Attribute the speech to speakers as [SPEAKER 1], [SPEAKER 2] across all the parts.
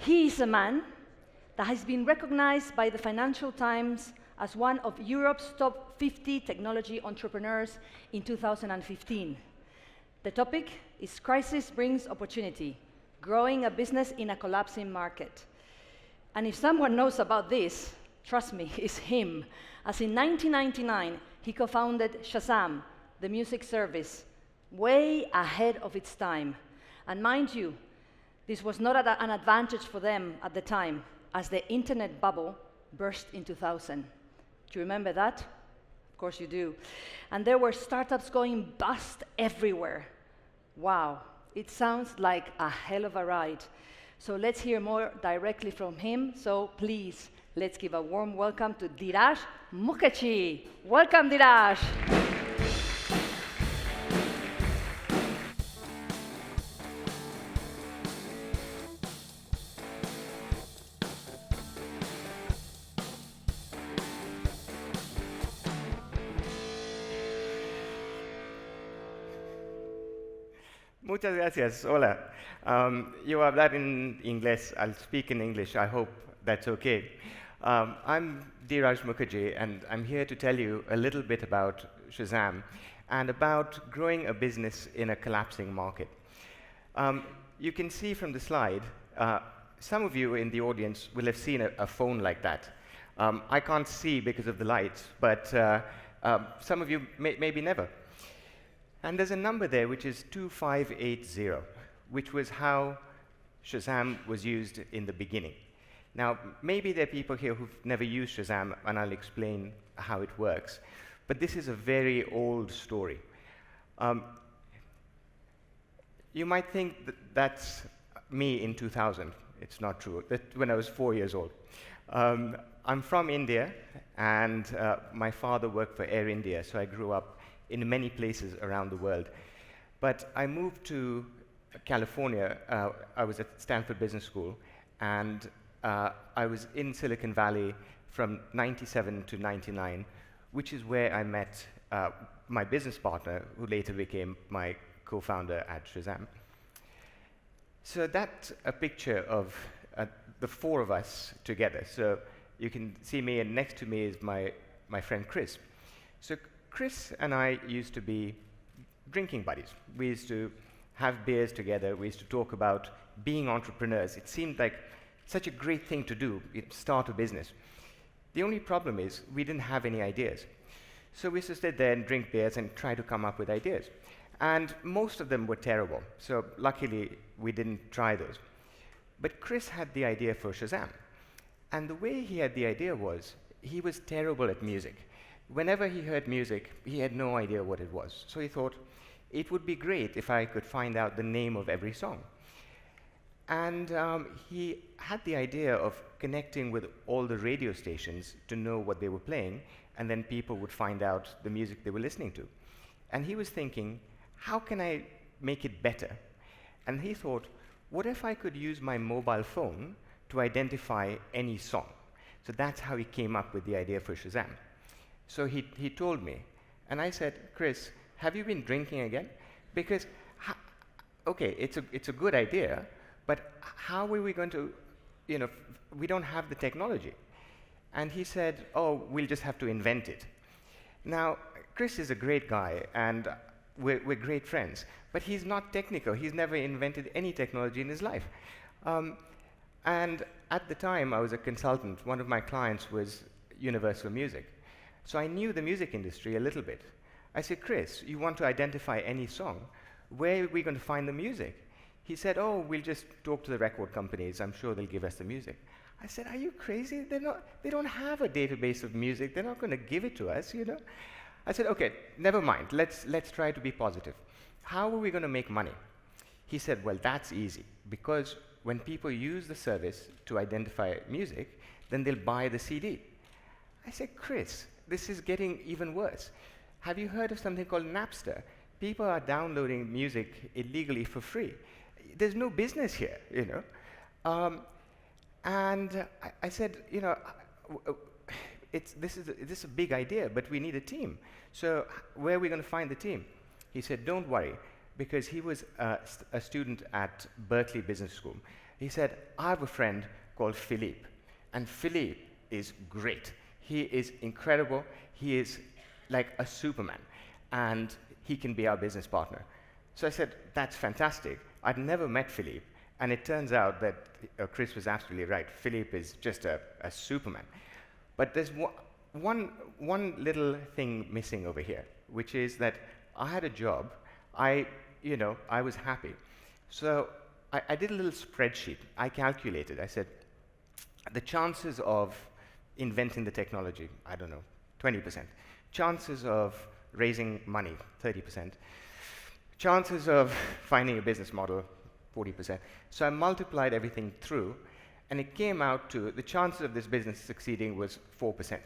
[SPEAKER 1] He is a man that has been recognized by the Financial Times as one of Europe's top 50 technology entrepreneurs in 2015. The topic is Crisis Brings Opportunity, growing a business in a collapsing market. And if someone knows about this, trust me, it's him. As in 1999, he co-founded Shazam, the music service, way ahead of its time. And mind you, this was not an advantage for them at the time, as the internet bubble burst in 2000. Do you remember that? Of course you do. And there were startups going bust everywhere. Wow, it sounds like a hell of a ride. So let's hear more directly from him. So please, let's give a warm welcome to Dhiraj Mukherjee. Welcome, Dhiraj.
[SPEAKER 2] Muchas gracias. Hola. You hablar in English. I'll speak in English. I hope that's okay. I'm Dhiraj Mukherjee, and I'm here to tell you a little bit about Shazam and about growing a business in a collapsing market. You can see from the slide, some of you in the audience will have seen a phone like that. I can't see because of the lights, but some of you maybe never. And there's a number there which is 2580, which was how Shazam was used in the beginning. Now, maybe there are people here who've never used Shazam, and I'll explain how it works. But this is a very old story. You might think that that's me in 2000. It's not true. That's when I was 4 years old. I'm from India, and my father worked for Air India, so I grew up in many places around the world. But I moved to California. I was at Stanford Business School, and I was in Silicon Valley from 97 to 99, which is where I met my business partner, who later became my co-founder at Shazam. So that's a picture of the four of us together. So you can see me, and next to me is my friend Chris. So Chris and I used to be drinking buddies. We used to have beers together. We used to talk about being entrepreneurs. It seemed like such a great thing to do, start a business. The only problem is we didn't have any ideas. So we used to sit there and drink beers and try to come up with ideas. And most of them were terrible. So luckily, we didn't try those. But Chris had the idea for Shazam. And the way he had the idea was, he was terrible at music. Whenever he heard music, he had no idea what it was. So he thought, it would be great if I could find out the name of every song. And he had the idea of connecting with all the radio stations to know what they were playing, and then people would find out the music they were listening to. And he was thinking, how can I make it better? And he thought, what if I could use my mobile phone to identify any song? So that's how he came up with the idea for Shazam. So he told me, and I said, Chris, have you been drinking again? Because, okay, it's a good idea, but how are we going to, we don't have the technology. And he said, oh, we'll just have to invent it. Now, Chris is a great guy, and we're great friends, but he's not technical. He's never invented any technology in his life. And at the time, I was a consultant. One of my clients was Universal Music. So I knew the music industry a little bit. I said, Chris, you want to identify any song? Where are we going to find the music? He said, oh, we'll just talk to the record companies. I'm sure they'll give us the music. I said, are you crazy? They don't have a database of music. They're not going to give it to us, I said, okay, never mind. Let's try to be positive. How are we going to make money? He said, well, that's easy, because when people use the service to identify music, then they'll buy the CD. I said, Chris, this is getting even worse. Have you heard of something called Napster? People are downloading music illegally for free. There's no business here, And I said, this is a big idea, but we need a team. So where are we going to find the team? He said, don't worry, because he was a student at Berkeley Business School. He said, I have a friend called Philippe, and Philippe is great. He is incredible. He is like a Superman, and he can be our business partner. So I said, that's fantastic. I'd never met Philippe, and it turns out that Chris was absolutely right. Philippe is just a Superman. But there's one little thing missing over here, which is that I had a job. I was happy. So I did a little spreadsheet. I calculated. I said, the chances of inventing the technology, I don't know, 20%. Chances of raising money, 30%. Chances of finding a business model, 40%. So I multiplied everything through, and it came out to the chances of this business succeeding was 4%.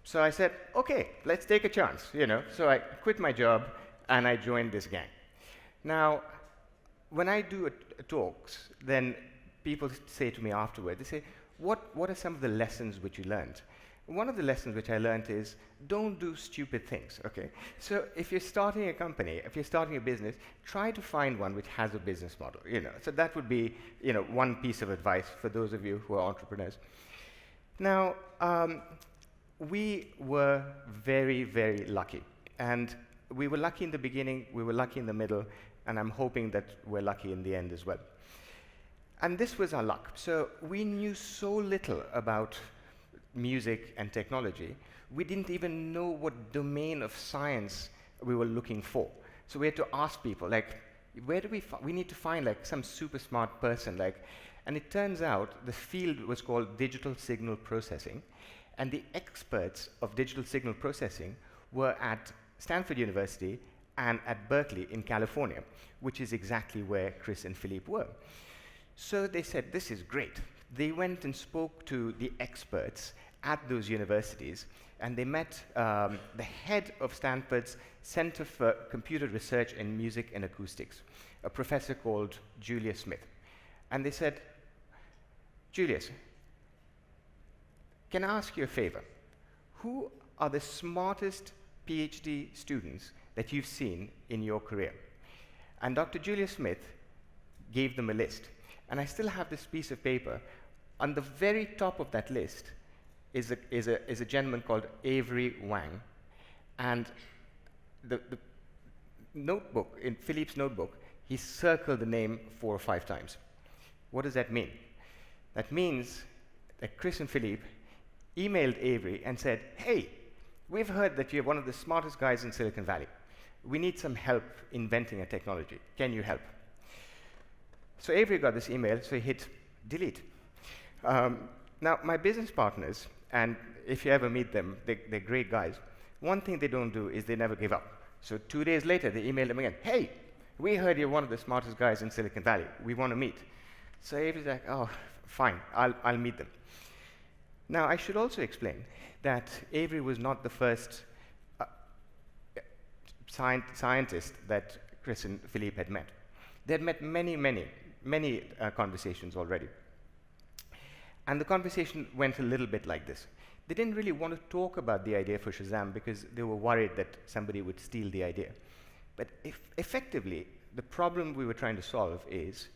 [SPEAKER 2] So I said, okay, let's take a chance, So I quit my job, and I joined this gang. Now, when I do talks, then people say to me afterward, they say, what are some of the lessons which you learned? One of the lessons which I learned is, don't do stupid things, okay? So if you're starting a company, if you're starting a business, try to find one which has a business model, So that would be, one piece of advice for those of you who are entrepreneurs. Now, we were very, very lucky. And we were lucky in the beginning, we were lucky in the middle, and I'm hoping that we're lucky in the end as well. And this was our luck. So we knew so little about music and technology, we didn't even know what domain of science we were looking for. So we had to ask people, like, where do we need to find like some super smart person, and it turns out the field was called digital signal processing, and the experts of digital signal processing were at Stanford University and at Berkeley in California, which is exactly where Chris and Philippe were. So they said, this is great. They went and spoke to the experts at those universities, and they met the head of Stanford's Center for Computer Research in Music and Acoustics, a professor called Julius Smith. And they said, Julius, can I ask you a favor? Who are the smartest PhD students that you've seen in your career? And Dr. Julius Smith gave them a list. And I still have this piece of paper. On the very top of that list is a gentleman called Avery Wang. And the notebook, in Philippe's notebook, he circled the name 4 or 5 times. What does that mean? That means that Chris and Philippe emailed Avery and said, hey, we've heard that you're one of the smartest guys in Silicon Valley. We need some help inventing a technology. Can you help? So Avery got this email, so he hit delete. Now, my business partners, and if you ever meet them, they're great guys. One thing they don't do is they never give up. So 2 days later, they emailed him again. Hey, we heard you're one of the smartest guys in Silicon Valley. We want to meet. So Avery's like, oh, fine, I'll meet them. Now, I should also explain that Avery was not the first scientist that Chris and Philippe had met. They had met many conversations already. And the conversation went a little bit like this. They didn't really want to talk about the idea for Shazam because they were worried that somebody would steal the idea. But effectively, the problem we were trying to solve is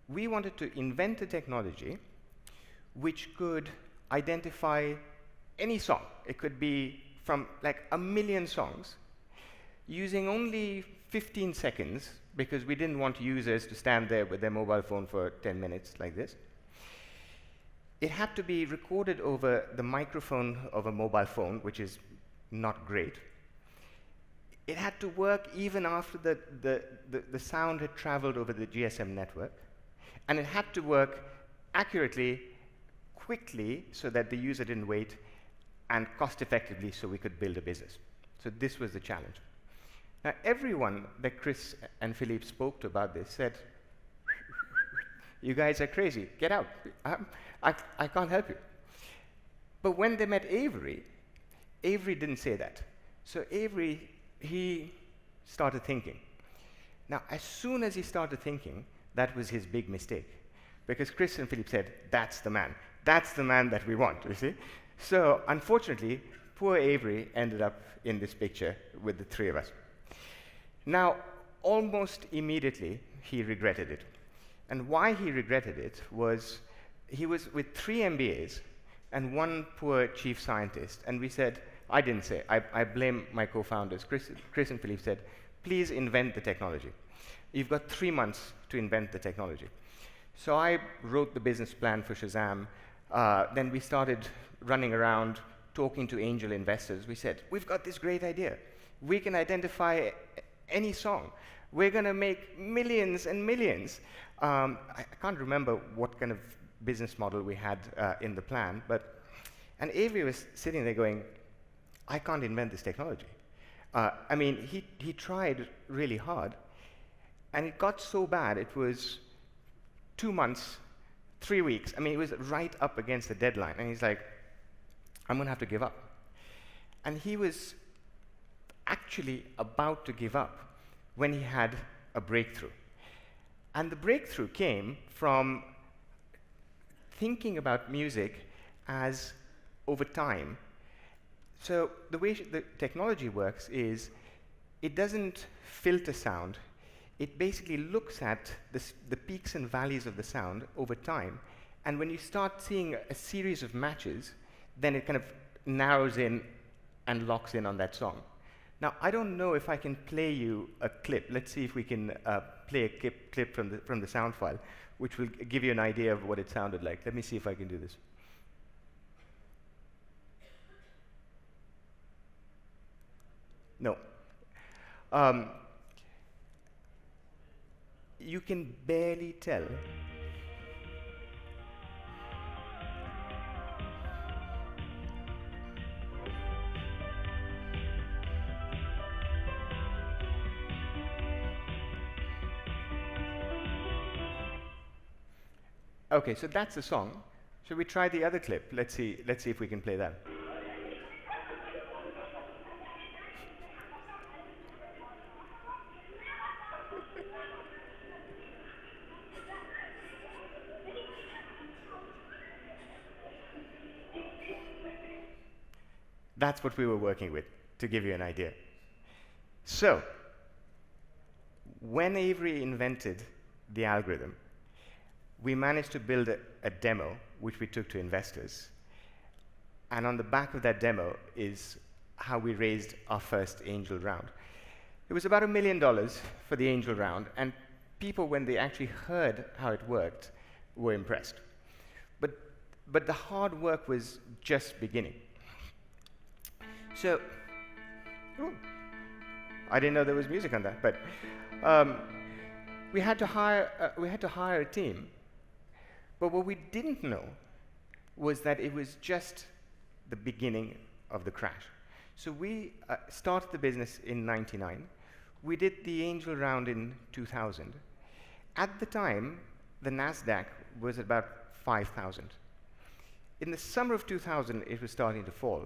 [SPEAKER 2] we wanted to invent a technology which could identify any song. It could be from like 1 million songs using only 15 seconds because we didn't want users to stand there with their mobile phone for 10 minutes like this. It had to be recorded over the microphone of a mobile phone, which is not great. It had to work even after the sound had traveled over the GSM network. And it had to work accurately, quickly, so that the user didn't wait, and cost-effectively so we could build a business. So this was the challenge. Now, everyone that Chris and Philippe spoke to about this said, you guys are crazy, get out. I can't help you. But when they met Avery, Avery didn't say that. So Avery, he started thinking. Now, as soon as he started thinking, that was his big mistake. Because Chris and Philippe said, that's the man. That's the man that we want, you see? So, unfortunately, poor Avery ended up in this picture with the 3 of us. Now, almost immediately, he regretted it. And why he regretted it was he was with 3 MBAs and 1 poor chief scientist. And we said, I didn't say, I blame my co-founders. Chris and Philippe said, please invent the technology. You've got 3 months to invent the technology. So I wrote the business plan for Shazam. Then we started running around talking to angel investors. We said, we've got this great idea. We can identify any song. We're going to make millions and millions. I can't remember what kind of business model we had in the plan, and Avery was sitting there going, I can't invent this technology. I mean, he tried really hard, and it got so bad, it was 2 months, 3 weeks. I mean, it was right up against the deadline, and he's like, I'm going to have to give up. And he was actually about to give up when he had a breakthrough. And the breakthrough came from thinking about music as over time. So the way the technology works is it doesn't filter sound. It basically looks at the peaks and valleys of the sound over time. And when you start seeing a series of matches, then it kind of narrows in and locks in on that song. Now, I don't know if I can play you a clip. Let's see if we can play a clip from the sound file, which will give you an idea of what it sounded like. Let me see if I can do this. No. You can barely tell. Okay, so that's the song. Should we try the other clip? Let's see if we can play that. That's what we were working with, to give you an idea. So, when Avery invented the algorithm, we managed to build a demo, which we took to investors. And on the back of that demo is how we raised our first angel round. It was about $1 million for the angel round, and people, when they actually heard how it worked, were impressed. But the hard work was just beginning. So, I didn't know there was music on that, but we had to hire a team. But what we didn't know was that it was just the beginning of the crash. So we started the business in '99. We did the angel round in 2000. At the time, the NASDAQ was about 5,000. In the summer of 2000, it was starting to fall.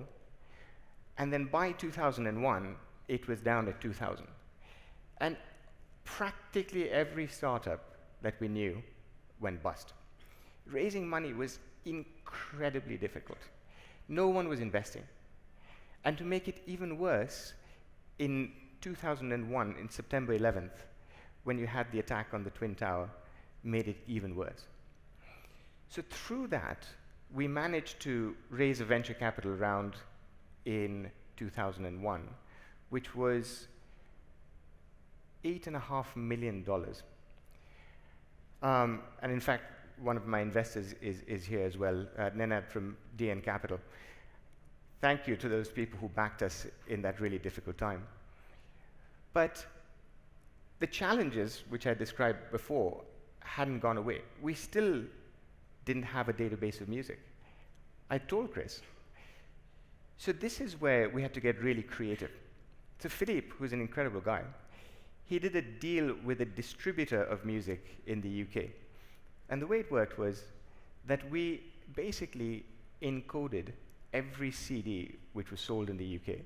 [SPEAKER 2] And then by 2001, it was down at 2,000. And practically every startup that we knew went bust. Raising money was incredibly difficult. No one was investing. And to make it even worse, in 2001, in September 11th, when you had the attack on the Twin Tower, made it even worse. So through that, we managed to raise a venture capital round in 2001, which was $8.5 million. And in fact, one of my investors is here as well, Nenad from DN Capital. Thank you to those people who backed us in that really difficult time. But the challenges, which I described before, hadn't gone away. We still didn't have a database of music. I told Chris. So this is where we had to get really creative. So Philippe, who's an incredible guy, he did a deal with a distributor of music in the UK. And the way it worked was that we basically encoded every CD which was sold in the UK,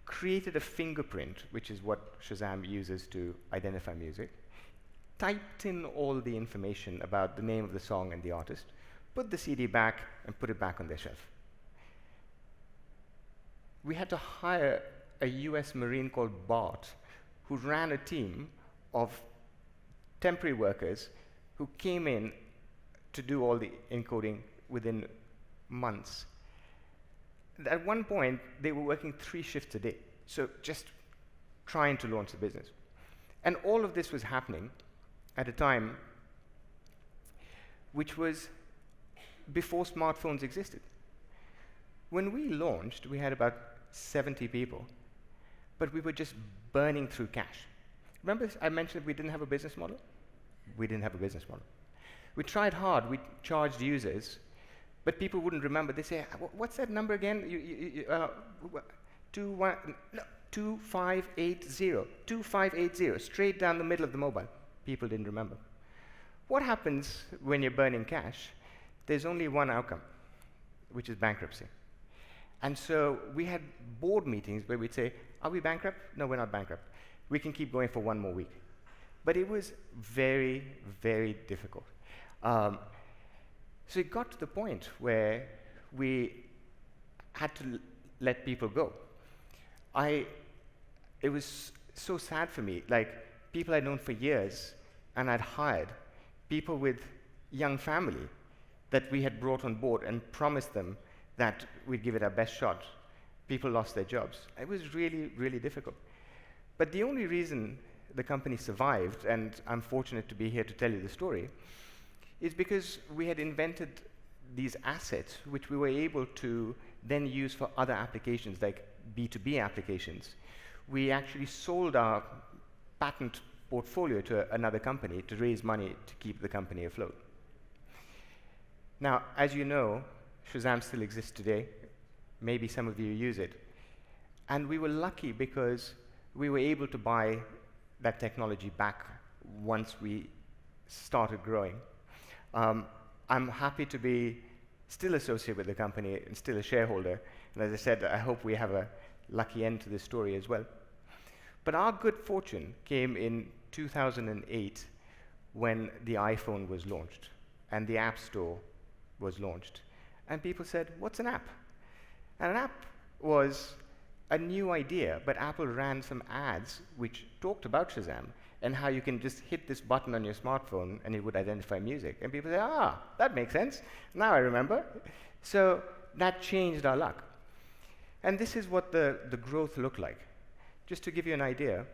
[SPEAKER 2] created a fingerprint, which is what Shazam uses to identify music, typed in all the information about the name of the song and the artist, put the CD back, and put it back on their shelf. We had to hire a US Marine called Bart, who ran a team of temporary workers who came in to do all the encoding within months. At one point, they were working 3 shifts a day, so just trying to launch the business. And all of this was happening at a time which was before smartphones existed. When we launched, we had about 70 people, but we were just burning through cash. Remember I mentioned we didn't have a business model? We didn't have a business model. We tried hard, we charged users, but people wouldn't remember. They say, what's that number again? 2580, straight down the middle of the mobile. People didn't remember. What happens when you're burning cash? There's only one outcome, which is bankruptcy. And so we had board meetings where we'd say, are we bankrupt? No, we're not bankrupt. We can keep going for 1 more week. But it was very, very difficult. So it got to the point where we had to let people go. It was so sad for me. Like, people I'd known for years, and I'd hired people with young family that we had brought on board and promised them that we'd give it our best shot. People lost their jobs. It was really, really difficult. But the only reason the company survived, and I'm fortunate to be here to tell you the story, is because we had invented these assets which we were able to then use for other applications, like B2B applications. We actually sold our patent portfolio to another company to raise money to keep the company afloat. Now, as you know, Shazam still exists today. Maybe some of you use it. And we were lucky because we were able to buy that technology back once we started growing. I'm happy to be still associated with the company and still a shareholder. And as I said, I hope we have a lucky end to this story as well. But our good fortune came in 2008 when the iPhone was launched and the App Store was launched. And people said, what's an app? And an app was a new idea, but Apple ran some ads which talked about Shazam and how you can just hit this button on your smartphone and it would identify music. And people say, that makes sense. Now I remember. So that changed our luck. And this is what the growth looked like. Just to give you an idea,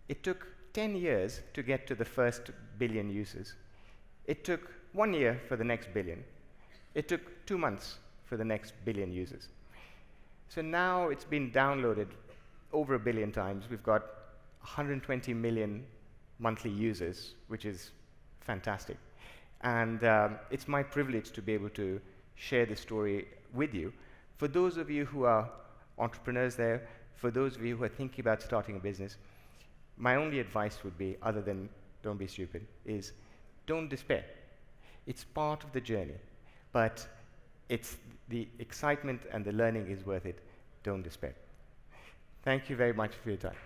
[SPEAKER 2] it took 10 years to get to the first billion users. It took 1 year for the next billion. It took 2 months for the next billion users. So now it's been downloaded over 1 billion times. We've got 120 million monthly users, which is fantastic. And it's my privilege to be able to share this story with you. For those of you who are entrepreneurs there, for those of you who are thinking about starting a business, my only advice would be, other than don't be stupid, is don't despair. It's part of the journey, but it's the excitement and the learning is worth it. Don't despair. Thank you very much for your time.